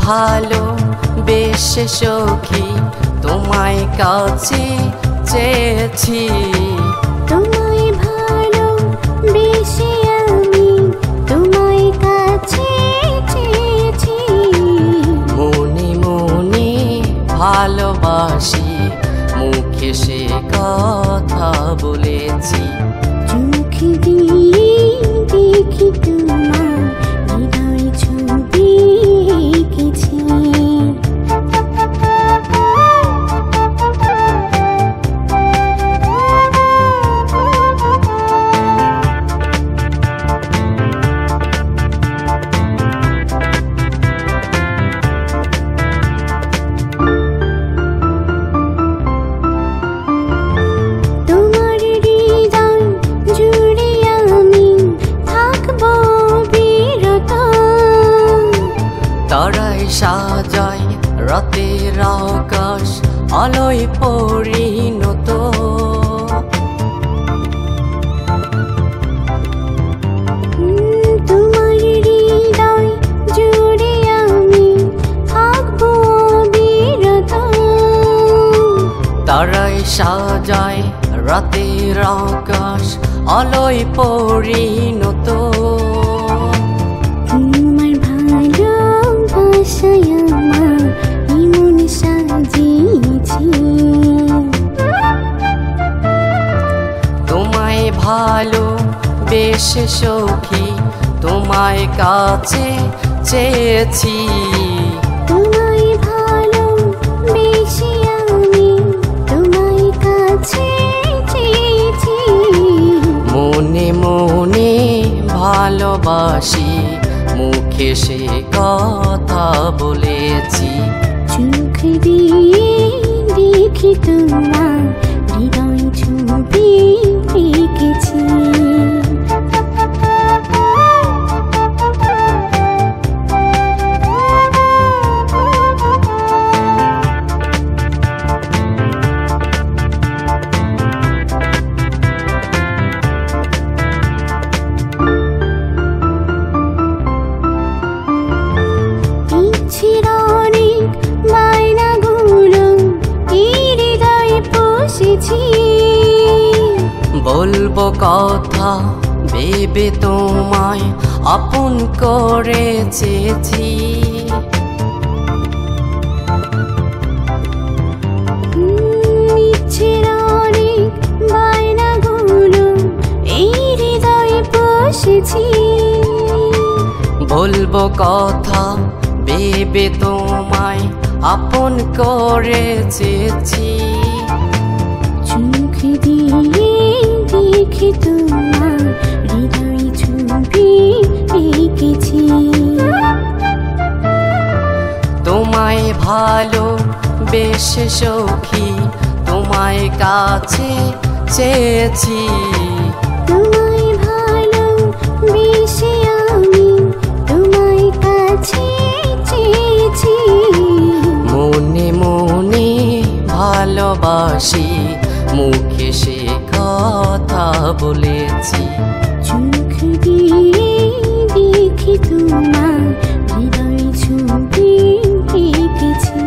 ভালো বেশে সখী তোমায় কাছে চেয়েছি। তোমায় ভালো বেশে আমি তোমায় কাছে চেয়েছি। মনে মনে ভালোবাসি মুখে সে কথা বলেছি। চোখ দিয়ে দেখি তোমার হৃদয় ছবি এঁকেছি। তারায় সাজায় রাতের আকাশ আলোয় পরিণত। তোমার হৃদয় জুড়ে আমি থাকবো বিরত। তারায় সাজায় রাতের আকাশ আলোয় পরিণত। তোমার ভালোবাসায় আমার মন সাজিয়েছি। তোমায় ভালো বেশে সখী তোমায় কাছে চেয়েছি। তোমায় ভালো বেশে আমি তোমায় কাছে চেয়েছি। মনে মনে ভালোবাসি মুখে সে কথা বলেছি। চোখ দিয়ে দেখি তোমার হৃদয় ছবি এঁকেছি। বলবো কথা ভেবে তোমায় আপন করে চেয়েছি। ইচ্ছের অনেক বায়নাগুলো এই হৃদয়ে বসেছি। বলবো কথা ভেবে তোমায় আপন করে চেয়েছি। চোখ দিয়ে দেখি তোমার হৃদয় ছবি এঁকেছি। তোমায় ভালো বেশে সখী তোমায় কাছে চেয়েছি। তোমায় ভালো বেশে আমি তোমায় কাছে চেয়েছি। মনে মনে ভালোবাসি মুখে সে কথা বলেছি। চোখ দিয়ে দেখি তোমার হৃদয় ছবি এঁকেছি।